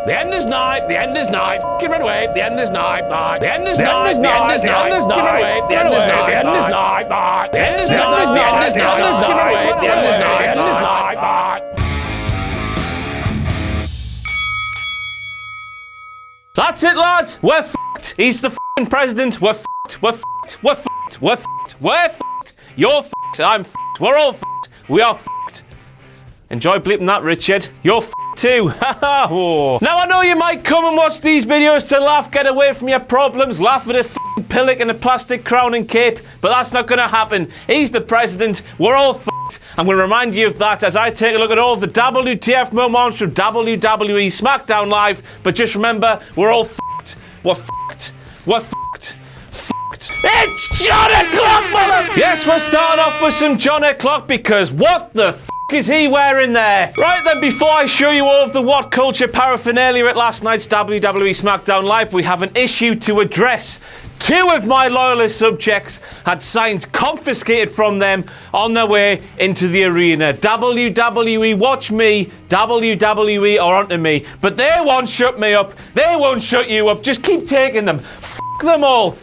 The end is nigh. The end is nigh. Fucking run away. The end is nigh. The end is nigh. The end is nigh. The end is nigh. Run away. The end is nigh. The end is nigh. The end is nigh. The end is nigh. The end is nigh. Run away. The end is nigh. The end is nigh. That's it, lads. We're fucked. He's the fucking president. We're fucked. We're fucked. We're fucked. We're fucked. We're fucked. You're fucked. I'm fucked. We're all fucked. We are fucked. Enjoy bleeping that, Richard. You're fucked too. Now I know you might come and watch these videos to laugh, get away from your problems, laugh at a fucking pillock and a plastic crown and cape, but that's not gonna happen. He's the president. We're all fucked. I'm gonna remind you of that as I take a look at all the WTF moments from WWE SmackDown Live. But just remember, we're all fucked. We're fucked. We're fucked. It's John O'Clock, mother! Yes, we're starting off with some John O'Clock because what the f*** is he wearing there? Right then, before I show you all of the WhatCulture paraphernalia at last night's WWE SmackDown Live, we have an issue to address. 2 of my loyalist subjects had signs confiscated from them on their way into the arena. WWE, watch me. WWE are onto me. But they won't shut me up. They won't shut you up. Just keep taking them. F*** them all.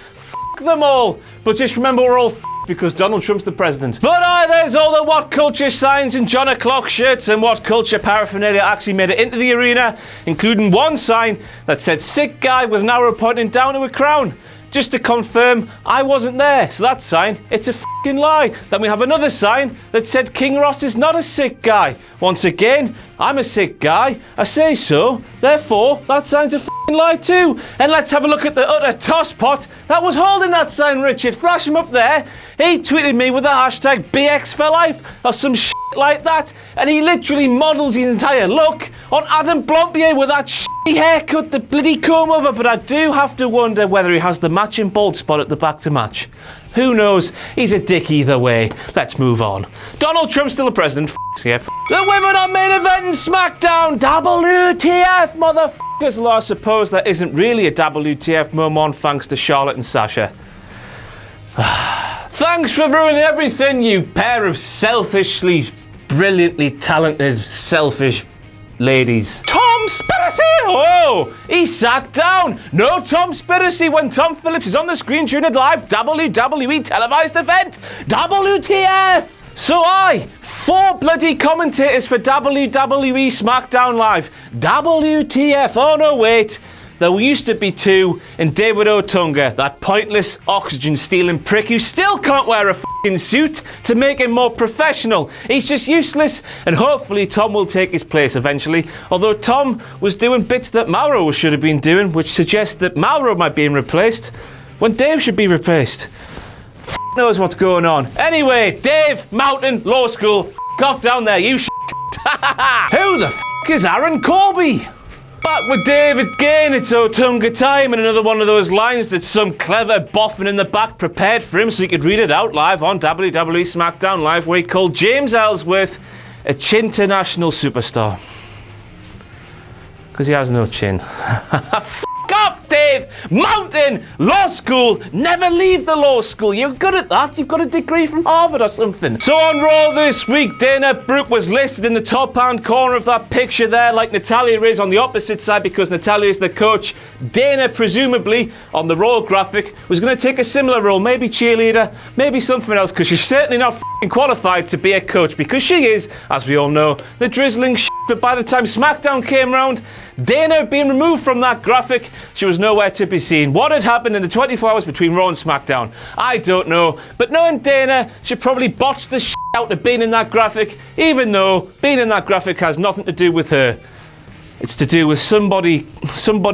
Them all, but just remember we're all because Donald Trump's the president. But there's all the WhatCulture signs and John O'Clock shirts and WhatCulture paraphernalia actually made it into the arena, including one sign that said sick guy with an arrow pointing down to a crown. Just to confirm, I wasn't there, so that sign, it's a f***ing lie. Then we have another sign that said King Ross is not a sick guy. Once again, I'm a sick guy. I say so. Therefore, that sign's a f***ing lie too. And let's have a look at the utter tosspot that was holding that sign, Richard. Flash him up there. He tweeted me with the hashtag BX for life or some shit like that. And he literally models his entire look on Adam Blompier with that shitty haircut, the bloody comb over. But I do have to wonder whether he has the matching bald spot at the back to match. Who knows? He's a dick either way. Let's move on. Donald Trump's still the president. Yeah. The women on main event in SmackDown. WTF, motherfuckers. Well, I suppose that isn't really a WTF moment thanks to Charlotte and Sasha. Thanks for ruining everything, you pair of selfishly, brilliantly talented, selfish ladies. Tom Spiracy! Oh, he sat down. No Tom Spiracy when Tom Phillips is on the screen during a live WWE televised event. WTF! So 4 bloody commentators for WWE SmackDown Live. WTF. Oh no, wait. There used to be 2 in David Otunga, that pointless oxygen-stealing prick who still can't wear a f***ing suit to make him more professional. He's just useless, and hopefully Tom will take his place eventually. Although Tom was doing bits that Mauro should have been doing, which suggests that Mauro might be replaced when Dave should be replaced. F*** knows what's going on. Anyway, Dave, Mountain, Law School, f*** off down there, you shit. Who the f*** is Aaron Corby? Back with Dave again, it's Otunga time, and another one of those lines that some clever boffin in the back prepared for him so he could read it out live on WWE SmackDown Live, where he called James Ellsworth a chin-international superstar. Because he has no chin. F*** off, Dave! Mountain! Law school! Never leave the law school. You're good at that. You've got a degree from Harvard or something. So on Raw this week, Dana Brooke was listed in the top-hand corner of that picture there like Natalya is on the opposite side because Natalya is the coach. Dana, presumably, on the Raw graphic, was going to take a similar role. Maybe cheerleader, maybe something else, because she's certainly not f***ing qualified to be a coach because she is, as we all know, the drizzling shit. But by the time SmackDown came round, Dana had been removed from that graphic. She was nowhere to be seen. What had happened in the 24 hours between Raw and SmackDown? I don't know. But knowing Dana, she probably botched the shit out of being in that graphic, even though being in that graphic has nothing to do with her. It's to do with somebody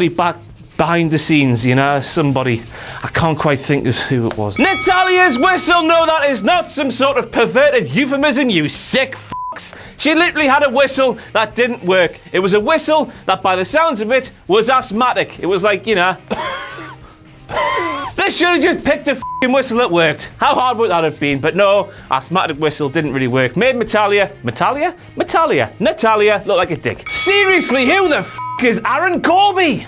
back behind the scenes, you know, somebody. I can't quite think of who it was. Natalya's whistle! No, that is not some sort of perverted euphemism, you sick f***. She literally had a whistle that didn't work. It was a whistle that, by the sounds of it, was asthmatic. It was like, you know... They should have just picked a f***ing whistle that worked. How hard would that have been? But no, asthmatic whistle didn't really work. Made Natalya look like a dick. Seriously, who the f*** is Aaron Corby?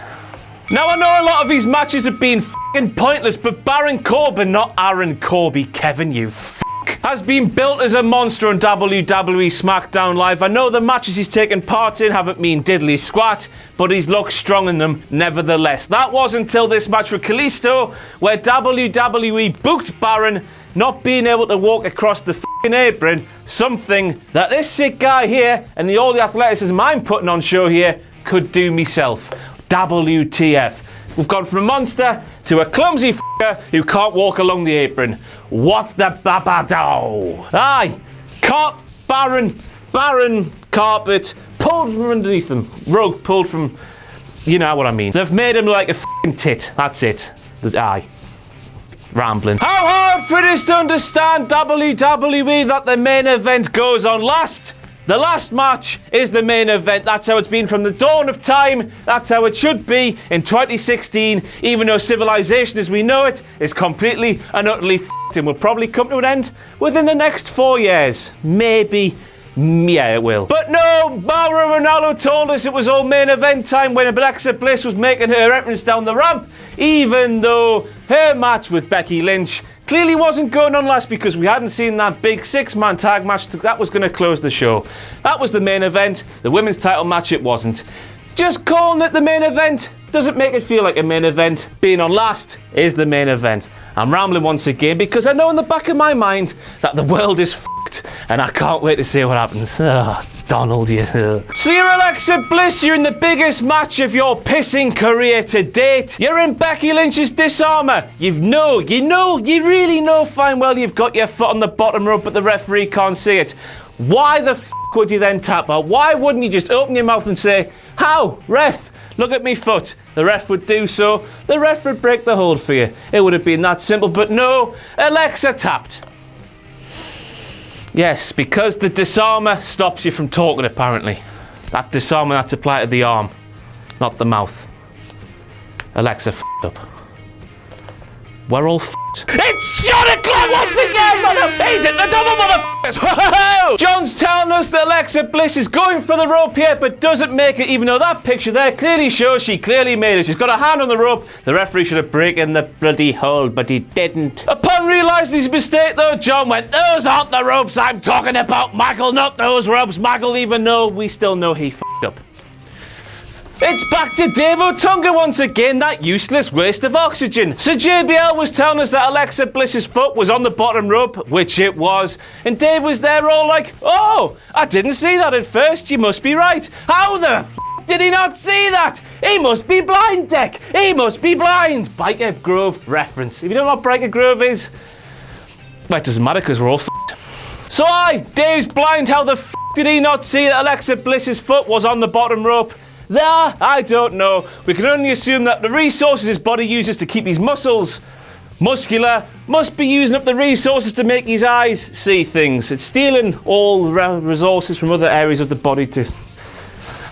Now, I know a lot of these matches have been f***ing pointless, but Baron Corbin, not Aaron Corby, Kevin, you f***. has been built as a monster on WWE SmackDown Live. I know the matches he's taken part in haven't been diddly squat, but he's looked strong in them nevertheless. That was until this match with Kalisto, where WWE booked Baron not being able to walk across the f***ing apron, something that this sick guy here and all the athleticism I'm putting on show here could do myself. WTF. We've gone from a monster to a clumsy f***er who can't walk along the apron. What the babado? Aye, Baron carpet pulled from underneath them. Rug pulled from, you know what I mean. They've made him like a f***ing tit. That's it. Aye. Rambling. How hard for this to understand, WWE, that the main event goes on last? The last match is the main event. That's how it's been from the dawn of time. That's how it should be in 2016, even though civilization as we know it is completely and utterly f***ed and will probably come to an end within the next 4 years. Maybe. Yeah, it will. But no, Mauro Ronaldo told us it was all main event time when Alexa Bliss was making her entrance down the ramp, even though her match with Becky Lynch clearly wasn't going on last because we hadn't seen that big 6-man tag match that was going to close the show. That was the main event. The women's title match, it wasn't. Just calling it the main event doesn't make it feel like a main event. Being on last is the main event. I'm rambling once again because I know in the back of my mind that the world is f***ed and I can't wait to see what happens. Donald, you. So you're Alexa Bliss, you're in the biggest match of your pissing career to date. You're in Becky Lynch's disarmer. You really know fine well you've got your foot on the bottom rope, but the referee can't see it. Why the f*** would you then tap out? Why wouldn't you just open your mouth and say, "How, ref? Look at me foot." The ref would do so. The ref would break the hold for you. It would have been that simple, but no, Alexa tapped. Yes, because the disarmer stops you from talking, apparently. That disarmer that's applied to the arm, not the mouth. Alexa f***ed up. We're all f***ed. It's John O'Clock once again, motherfucker! He's hit the double, motherfuckers! John's telling us that Alexa Bliss is going for the rope here, but doesn't make it, even though that picture there clearly shows she clearly made it. She's got a hand on the rope. The referee should have broken the bloody hold, but he didn't. Upon realising his mistake, though, John went, "Those aren't the ropes I'm talking about, Michael, not those ropes, Michael," even though we still know he f***ed up. It's back to Dave Otunga once again, that useless waste of oxygen. So JBL was telling us that Alexa Bliss's foot was on the bottom rope, which it was, and Dave was there all like, "Oh, I didn't see that at first, you must be right. How the f*** did he not see that? He must be blind, Dick. He must be blind." Biker Grove reference. If you don't know what Biker Grove is, well, it doesn't matter because we're all f***ed. So Dave's blind. How the f*** did he not see that Alexa Bliss's foot was on the bottom rope? I don't know. We can only assume that the resources his body uses to keep his muscles muscular must be using up the resources to make his eyes see things. It's stealing all resources from other areas of the body to...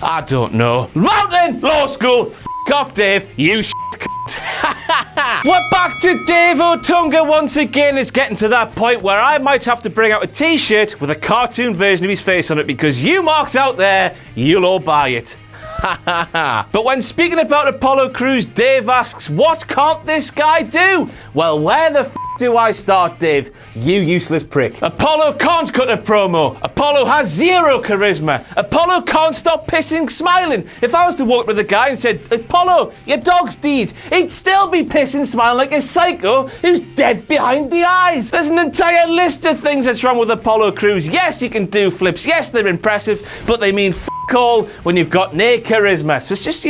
I don't know. Mountain Law School! F*** off, Dave. You shit cunt. We're back to Dave Otunga once again. It's getting to that point where I might have to bring out a t-shirt with a cartoon version of his face on it because you marks out there, you'll all buy it. But when speaking about Apollo Crews, Dave asks, what can't this guy do? Well, where the f*** do I start, Dave? You useless prick. Apollo can't cut a promo. Apollo has zero charisma. Apollo can't stop pissing smiling. If I was to walk with a guy and said, "Apollo, your dog's deed," he'd still be pissing smiling like a psycho who's dead behind the eyes. There's an entire list of things that's wrong with Apollo Crews. Yes, he can do flips. Yes, they're impressive, but they mean all when you've got no charisma. So it's just,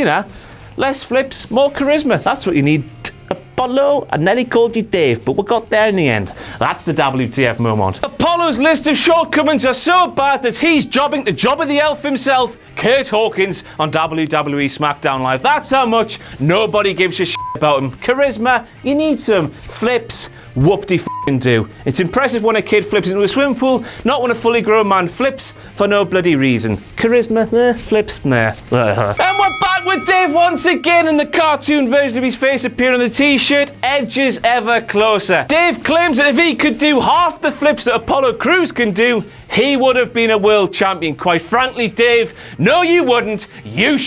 less flips, more charisma. That's what you need, Apollo. And then he called you Dave, but we got there in the end. That's the WTF moment. Apollo's list of shortcomings are so bad that he's jobbing to Jobber the Elf himself, Kurt Hawkins, on WWE SmackDown Live. That's how much nobody gives a shit about him. Charisma, you need some. Flips, whoop-de-f***ing-do. It's impressive when a kid flips into a swimming pool, not when a fully grown man flips for no bloody reason. Charisma, flips, nah. And we're back with Dave once again in the cartoon version of his face appearing on the t-shirt, edges ever closer. Dave claims that if he could do half the flips that Apollo Crews can do, he would have been a world champion. Quite frankly, Dave, no you wouldn't, you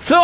So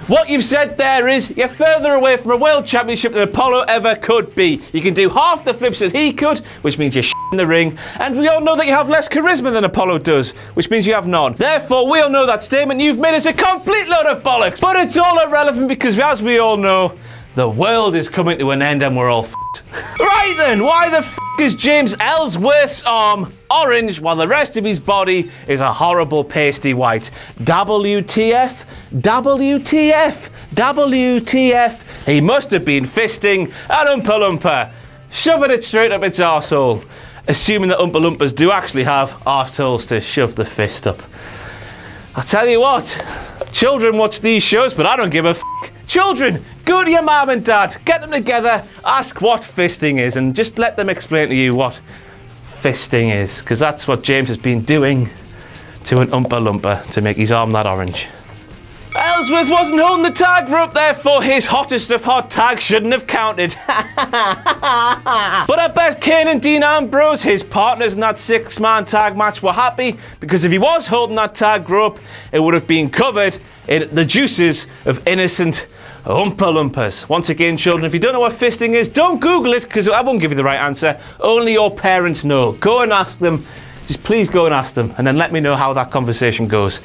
what you've said there is you're further away from a world championship than Apollo ever could be. You can do half the flips that he could, which means you're in the ring, and we all know that you have less charisma than Apollo does, which means you have none. Therefore, we all know that statement you've made is a complete load of bollocks. But it's all irrelevant because, as we all know, the world is coming to an end and we're all f***ed. Right then, why the f*** is James Ellsworth's arm orange while the rest of his body is a horrible pasty white? WTF? WTF? WTF? He must have been fisting an Oompa Loompa, shoving it straight up its arsehole, assuming that Oompa Loompas do actually have arseholes to shove the fist up. I'll tell you what, children watch these shows, but I don't give a f***. Children, go to your mum and dad, get them together, ask what fisting is, and just let them explain to you what fisting is, because that's what James has been doing to an Oompa Loompa to make his arm that orange. Ellsworth wasn't holding the tag rope, therefore his hottest of hot tag shouldn't have counted. But I bet Kane and Dean Ambrose, his partners in that 6-man tag match, were happy, because if he was holding that tag rope, it would have been covered in the juices of innocent Oompa Loompas. Once again, children, if you don't know what fisting is, don't Google it, because I won't give you the right answer. Only your parents know. Go and ask them. Just please go and ask them, and then let me know how that conversation goes.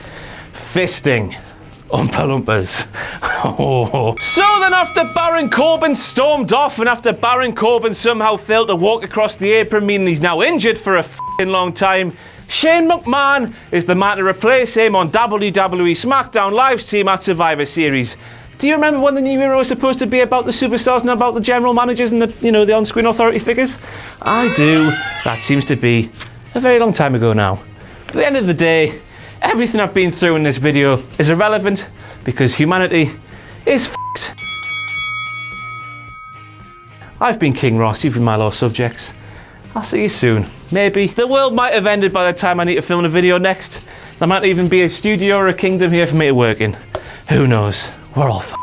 Fisting Oompa Loompas. So then, after Baron Corbin stormed off, and after Baron Corbin somehow failed to walk across the apron, meaning he's now injured for a f***ing long time, Shane McMahon is the man to replace him on WWE SmackDown live stream at Survivor Series. Do you remember when the new era was supposed to be about the superstars and about the general managers and the on-screen authority figures? I do. That seems to be a very long time ago now. But at the end of the day, everything I've been through in this video is irrelevant because humanity is f***ed. I've been King Ross, you've been my lost subjects. I'll see you soon. Maybe. The world might have ended by the time I need to film a video next. There might even be a studio or a kingdom here for me to work in. Who knows? We're all f***ed.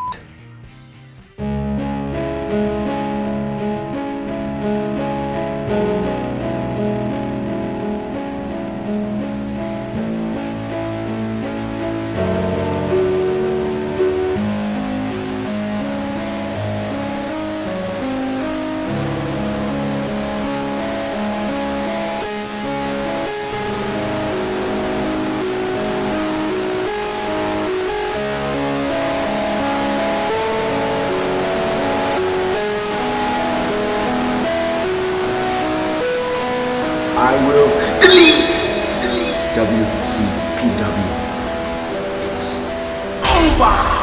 I will delete WCPW. It's over.